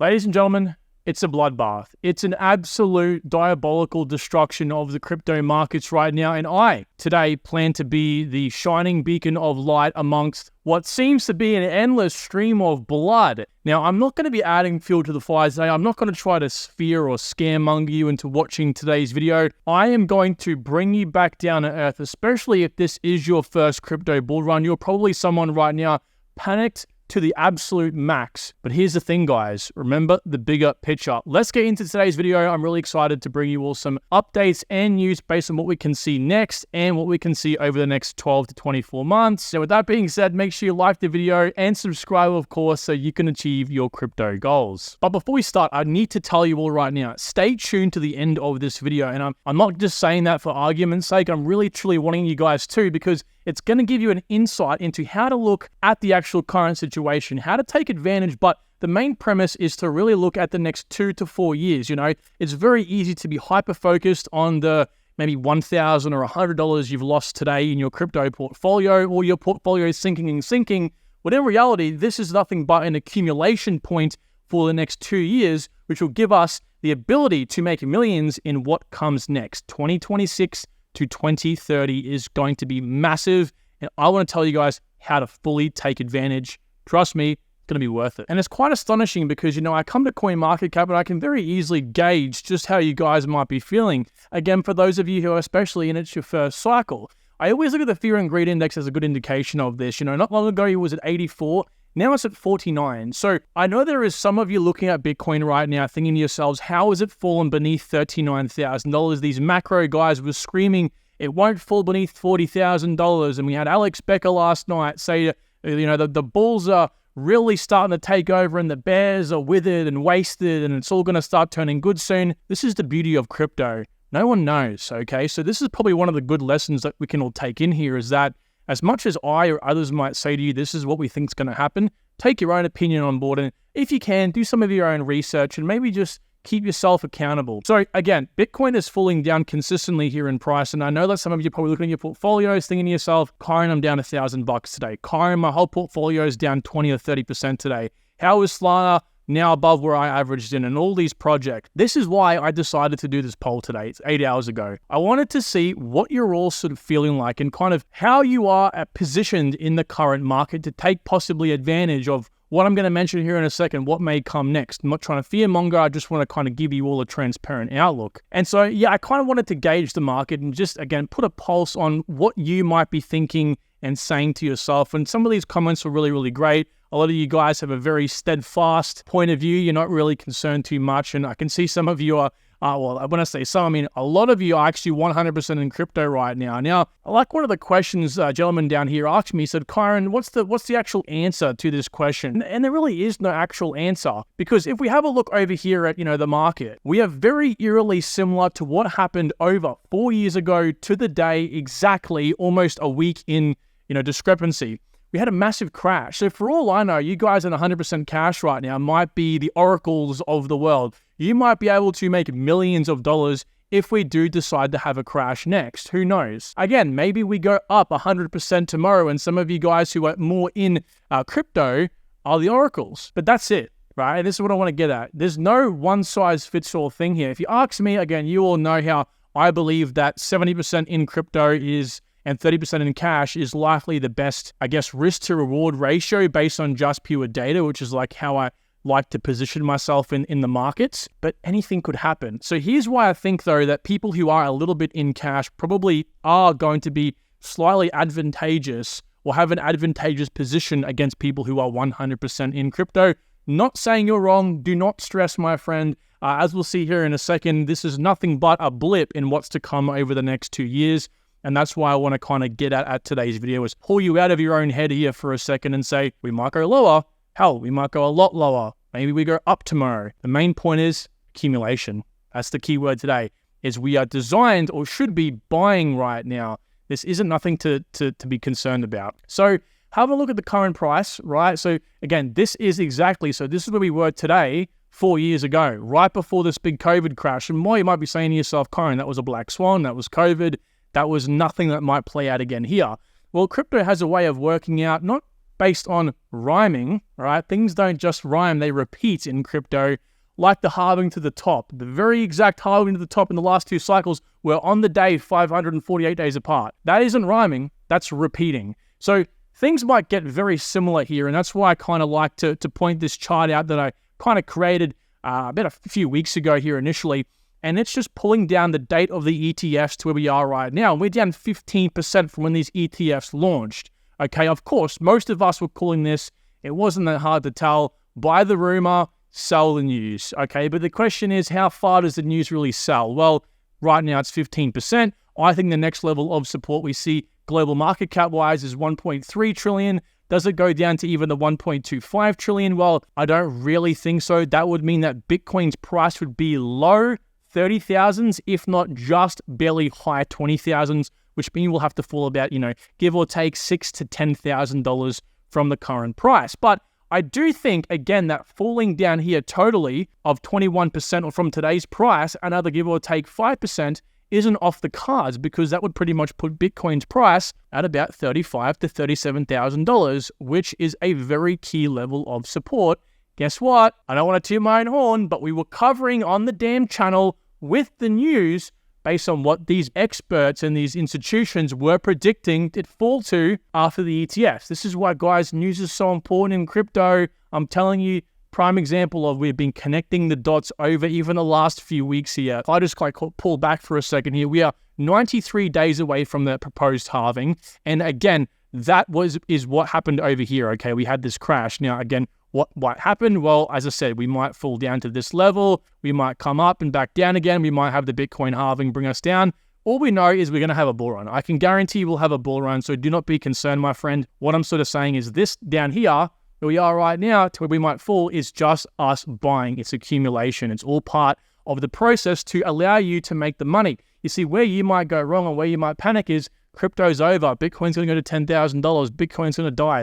Ladies and gentlemen, it's a bloodbath. It's an absolute diabolical destruction of the crypto markets right now. And I, today, plan to be the shining beacon of light amongst what seems to be an endless stream of blood. Now, I'm not going to be adding fuel to the fire today. I'm not going to try to fear or scaremonger you into watching today's video. I am going to bring you back down to earth, especially if this is your first crypto bull run. You're probably someone right now panicked to the absolute max. But here's the thing, guys. Remember the bigger picture. Let's get into today's video. I'm really excited to bring you all some updates and news based on what we can see next and what we can see over the next 12 to 24 months. So with that being said, make sure you like the video and subscribe, of course, so you can achieve your crypto goals. But before we start, I need to tell you all right now, stay tuned to the end of this video. And I'm not just saying that for argument's sake. I'm really, truly wanting you guys to, because it's going to give you an insight into how to look at the actual current situation, how to take advantage, but the main premise is to really look at the next 2 to 4 years. You know, it's very easy to be hyper-focused on the maybe $1,000 or $100 you've lost today in your crypto portfolio, or your portfolio is sinking and sinking. But in reality, this is nothing but an accumulation point for the next 2 years, which will give us the ability to make millions in what comes next. 2026 to 2030 is going to be massive, and I want to tell you guys how to fully take advantage. Trust me, it's going to be worth it. And it's quite astonishing because, you know, I come to CoinMarketCap and I can very easily gauge just how you guys might be feeling. Again, for those of you who are especially in it's your first cycle, I always look at the fear and greed index as a good indication of this. You know, not long ago it was at 84. Now it's at 49. So I know there is some of you looking at Bitcoin right now thinking to yourselves, how has it fallen beneath $39,000? These macro guys were screaming it won't fall beneath $40,000. And we had Alex Becker last night say, you know, the bulls are really starting to take over and the bears are withered and wasted and it's all going to start turning good soon. This is the beauty of crypto. No one knows, okay? So this is probably one of the good lessons that we can all take in here, is that as much as I or others might say to you, this is what we think is going to happen, take your own opinion on board. And if you can, do some of your own research and maybe just keep yourself accountable. So again, Bitcoin is falling down consistently here in price. And I know that some of you are probably looking at your portfolios thinking to yourself, Kyron, I'm down $1,000 today. Kyron, my whole portfolio is down 20 or 30% today. How is Solana now above where I averaged in, and all these projects? This is why I decided to do this poll today. It's 8 hours ago. I wanted to see what you're all sort of feeling like and kind of how you are positioned in the current market to take possibly advantage of what I'm going to mention here in a second, what may come next. I'm not trying to fearmonger. I just want to kind of give you all a transparent outlook. And so, yeah, I kind of wanted to gauge the market and just, again, put a pulse on what you might be thinking and saying to yourself. And some of these comments were really, really great. A lot of you guys have a very steadfast point of view. You're not really concerned too much. And I can see some of you are, well, when I say some, I mean a lot of you are actually 100% in crypto right now. Now, I like one of the questions a gentleman down here asked me. He said, Kyron, what's the actual answer to this question? And there really is no actual answer, because if we have a look over here at, you know, the market, we are very eerily similar to what happened over 4 years ago to the day, exactly almost a week in, you know, discrepancy. We had a massive crash. So for all I know, you guys in 100% cash right now might be the oracles of the world. You might be able to make millions of dollars if we do decide to have a crash next. Who knows? Again, maybe we go up 100% tomorrow, and some of you guys who are more in crypto are the oracles. But that's it, right? This is what I want to get at. There's no one-size-fits-all thing here. If you ask me, again, you all know how I believe that 70% in crypto is and 30% in cash is likely the best, I guess, risk to reward ratio based on just pure data, which is like how I like to position myself in the markets. But anything could happen. So here's why I think, though, that people who are a little bit in cash probably are going to be slightly advantageous or have an advantageous position against people who are 100% in crypto. Not saying you're wrong. Do not stress, my friend. As we'll see here in a second, this is nothing but a blip in what's to come over the next 2 years. And that's why I want to kind of get at today's video, is pull you out of your own head here for a second and say, we might go lower. Hell, we might go a lot lower. Maybe we go up tomorrow. The main point is accumulation. That's the key word today, is we are designed or should be buying right now. This isn't nothing to be concerned about. So have a look at the current price, right? So again, this is where we were today 4 years ago, right before this big COVID crash. And more, you might be saying to yourself, Kyron, that was a black swan, that was COVID. That was nothing that might play out again here. Well, crypto has a way of working out, not based on rhyming, right? Things don't just rhyme, they repeat in crypto, like the halving to the top. The very exact halving to the top in the last 2 cycles were on the day 548 days apart. That isn't rhyming, that's repeating. So things might get very similar here, and that's why I kind of like to point this chart out that I kind of created about a few weeks ago here initially, and it's just pulling down the date of the ETFs to where we are right now. We're down 15% from when these ETFs launched. Okay, of course, most of us were calling this, it wasn't that hard to tell, buy the rumor, sell the news. Okay, but the question is, how far does the news really sell? Well, right now it's 15%. I think the next level of support we see global market cap wise is 1.3 trillion. Does it go down to even the 1.25 trillion? Well, I don't really think so. That would mean that Bitcoin's price would be low 30,000s, if not just barely high 20,000s, which means we'll have to fall about, give or take $6,000 to $10,000 from the current price. But I do think, again, that falling down here totally of 21% or from today's price, another give or take 5%, isn't off the cards, because that would pretty much put Bitcoin's price at about $35,000 to $37,000, which is a very key level of support. Guess what? I don't want to toot my own horn, but we were covering on the damn channel with the news based on what these experts and these institutions were predicting it fall to after the ETFs. This is why, guys, news is so important in crypto. I'm telling you, prime example of we've been connecting the dots over even the last few weeks here. If I just pull back for a second here, we are 93 days away from the proposed halving. And again, that is what happened over here, okay? We had this crash. Now, again, what happened? Well, as I said, we might fall down to this level. We might come up and back down again. We might have the Bitcoin halving bring us down. All we know is we're going to have a bull run. I can guarantee we'll have a bull run, so do not be concerned, my friend. What I'm sort of saying is this down here, where we are right now, to where we might fall, is just us buying. It's accumulation. It's all part of the process to allow you to make the money. You see, where you might go wrong and where you might panic is crypto's over. Bitcoin's going to go to $10,000. Bitcoin's going to die.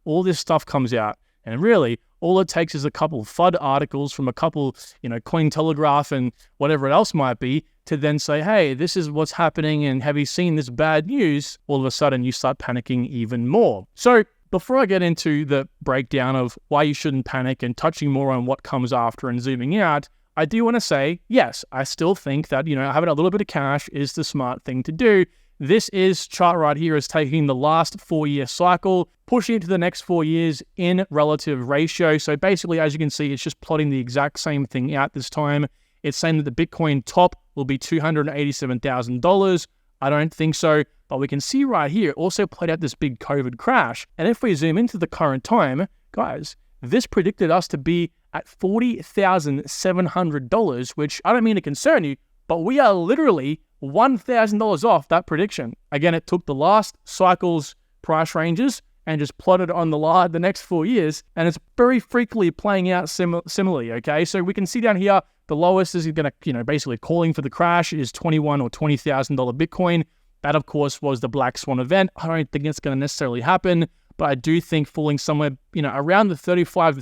All this stuff comes out. And really, all it takes is a couple of FUD articles from a couple, Cointelegraph and whatever else might be, to then say, hey, this is what's happening, and have you seen this bad news? All of a sudden, you start panicking even more. So before I get into the breakdown of why you shouldn't panic and touching more on what comes after and zooming out, I do want to say, yes, I still think that, having a little bit of cash is the smart thing to do. This chart right here is taking the last 4-year cycle, pushing it to the next 4 years in relative ratio. So basically, as you can see, it's just plotting the exact same thing out this time. It's saying that the Bitcoin top will be $287,000. I don't think so, but we can see right here, it also played out this big COVID crash. And if we zoom into the current time, guys, this predicted us to be at $40,700, which I don't mean to concern you, but we are literally $1,000 off that prediction. Again, it took the last cycle's price ranges and just plotted on the next 4 years, and it's very frequently playing out similarly, okay? So we can see down here, the lowest is going to, basically calling for the crash is $21,000 or $20,000 Bitcoin. That, of course, was the Black Swan event. I don't think it's going to necessarily happen, but I do think falling somewhere, around the $35,000 to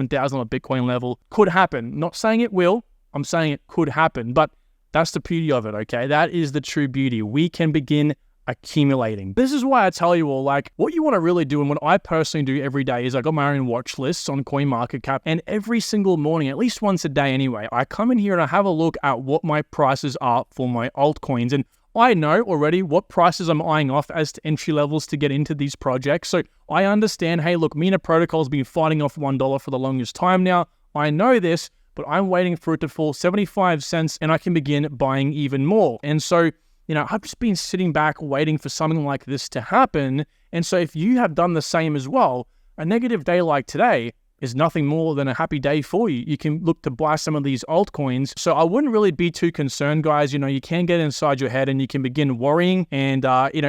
$37,000 Bitcoin level could happen. Not saying it will, I'm saying it could happen, but that's the beauty of it, okay? That is the true beauty. We can begin accumulating. This is why I tell you all, what you want to really do, and what I personally do every day, is I got my own watch lists on CoinMarketCap, and every single morning, at least once a day anyway, I come in here and I have a look at what my prices are for my altcoins, and I know already what prices I'm eyeing off as to entry levels to get into these projects. So I understand, hey, look, Mina Protocol's been fighting off $1 for the longest time now. I know this, but I'm waiting for it to fall 75 cents and I can begin buying even more. And so, I've just been sitting back waiting for something like this to happen. And so if you have done the same as well, a negative day like today is nothing more than a happy day for you. You can look to buy some of these altcoins. So I wouldn't really be too concerned, guys. You can get inside your head and you can begin worrying. And,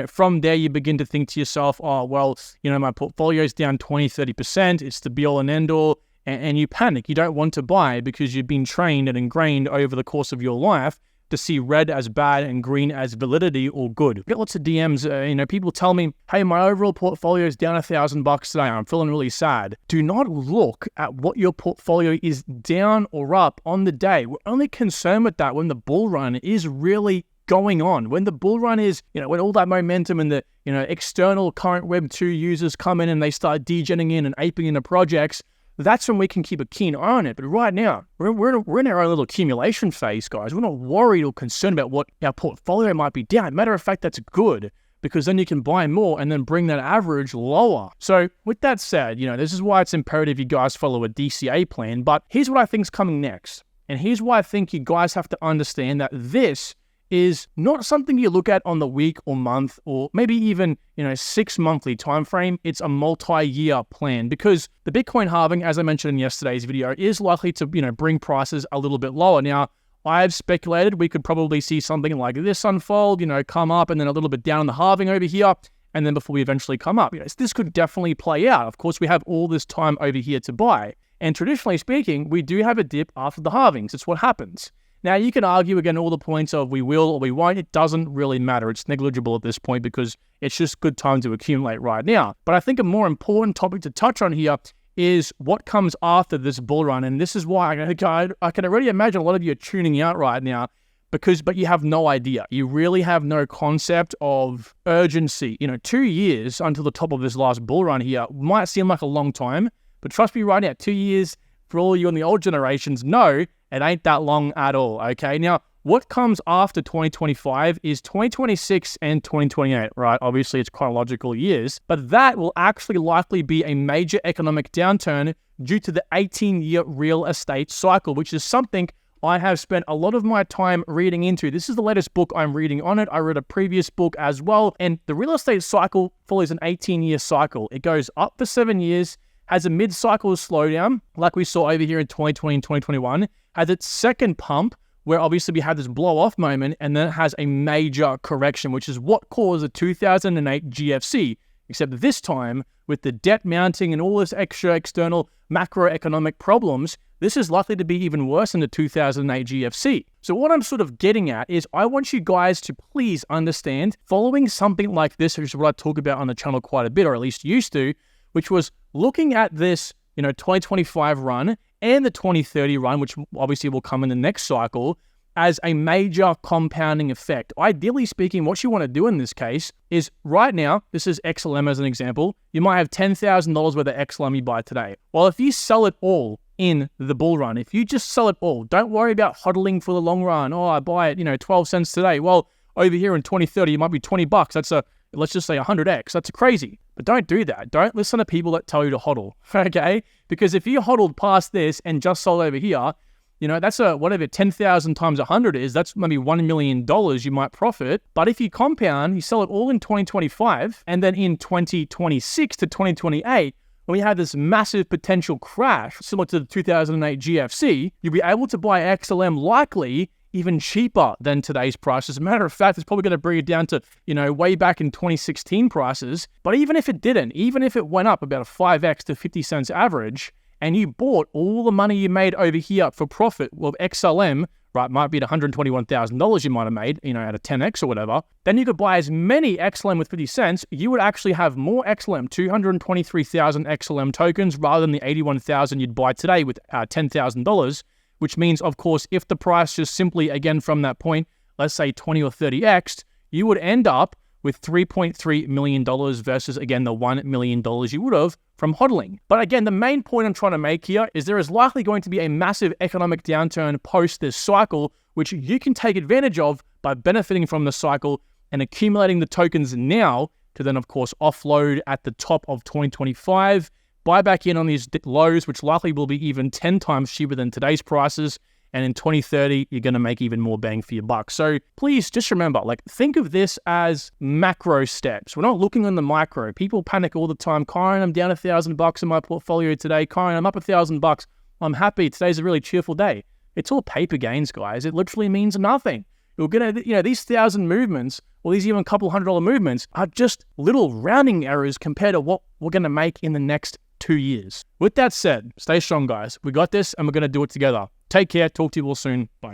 from there, you begin to think to yourself, oh, well, my portfolio's down 20, 30%. It's the be all and end all. And you panic. You don't want to buy because you've been trained and ingrained over the course of your life to see red as bad and green as validity or good. I get lots of DMs, people tell me, hey, my overall portfolio is down $1,000 today. I'm feeling really sad. Do not look at what your portfolio is down or up on the day. We're only concerned with that when the bull run is really going on, when the bull run is, when all that momentum and the, external current Web 2 users come in and they start degenning in and aping into projects, that's when we can keep a keen eye on it. But right now, we're in our own little accumulation phase, guys. We're not worried or concerned about what our portfolio might be down. Matter of fact, that's good, because then you can buy more and then bring that average lower. So with that said, this is why it's imperative you guys follow a DCA plan. But here's what I think is coming next. And here's why I think you guys have to understand that this is not something you look at on the week or month or maybe even, 6 monthly time frame. It's a multi-year plan, because the Bitcoin halving, as I mentioned in yesterday's video, is likely to, bring prices a little bit lower. Now, I've speculated we could probably see something like this unfold, come up and then a little bit down in the halving over here, and then before we eventually come up. This could definitely play out. Of course, we have all this time over here to buy. And traditionally speaking, we do have a dip after the halvings. It's what happens. Now, you can argue again all the points of we will or we won't. It doesn't really matter. It's negligible at this point because it's just good time to accumulate right now. But I think a more important topic to touch on here is what comes after this bull run. And this is why I can already imagine a lot of you are tuning out right now but you have no idea. You really have no concept of urgency. 2 years until the top of this last bull run here might seem like a long time, but trust me right now, 2 years for all you in the old generations, no, it ain't that long at all, okay? Now, what comes after 2025 is 2026 and 2028, right? Obviously, it's chronological years, but that will actually likely be a major economic downturn due to the 18-year real estate cycle, which is something I have spent a lot of my time reading into. This is the latest book I'm reading on it. I read a previous book as well, and the real estate cycle follows an 18-year cycle. It goes up for 7 years, has a mid-cycle slowdown, like we saw over here in 2020 and 2021, has its second pump, where obviously we had this blow-off moment, and then it has a major correction, which is what caused the 2008 GFC, except this time, with the debt mounting and all this extra external macroeconomic problems, this is likely to be even worse than the 2008 GFC. So what I'm sort of getting at is I want you guys to please understand, following something like this, which is what I talk about on the channel quite a bit, or at least used to, which was looking at this, 2025 run and the 2030 run, which obviously will come in the next cycle, as a major compounding effect. Ideally speaking, what you want to do in this case is right now, this is XLM as an example, you might have $10,000 worth of XLM you buy today. Well, if you sell it all in the bull run, if you just sell it all, don't worry about hodling for the long run. Oh, I buy it, 12 cents today. Well, over here in 2030, it might be $20. That's let's just say 100x. That's crazy. But don't do that. Don't listen to people that tell you to hodl, okay? Because if you hodled past this and just sold over here, that's whatever 10,000 times 100 is, that's maybe $1 million you might profit. But if you compound, you sell it all in 2025, and then in 2026 to 2028, when we have this massive potential crash, similar to the 2008 GFC, you'll be able to buy XLM likely even cheaper than today's prices. As a matter of fact, it's probably going to bring it down to, way back in 2016 prices. But even if it didn't, even if it went up about a 5x to 50 cents average, and you bought all the money you made over here for profit, well, XLM, right, might be at $121,000 you might have made, at a 10x or whatever, then you could buy as many XLM with 50 cents, you would actually have more XLM, 223,000 XLM tokens, rather than the 81,000 you'd buy today with $10,000, which means, of course, if the price just simply, again, from that point, let's say 20 or 30x, you would end up with $3.3 million versus, again, the $1 million you would have from hodling. But again, the main point I'm trying to make here is there is likely going to be a massive economic downturn post this cycle, which you can take advantage of by benefiting from the cycle and accumulating the tokens now to then, of course, offload at the top of 2025, buy back in on these lows, which likely will be even 10 times cheaper than today's prices. And in 2030, you're going to make even more bang for your buck. So please just remember, think of this as macro steps. We're not looking on the micro. People panic all the time. Kyron, I'm down $1,000 in my portfolio today. Kyron, I'm up $1,000. I'm happy. Today's a really cheerful day. It's all paper gains, guys. It literally means nothing. You're going to, these 1,000 movements, or these even couple $100 movements, are just little rounding errors compared to what we're going to make in the next 2 years. With that said, stay strong, guys. We got this, and we're going to do it together. Take care. Talk to you all soon. Bye.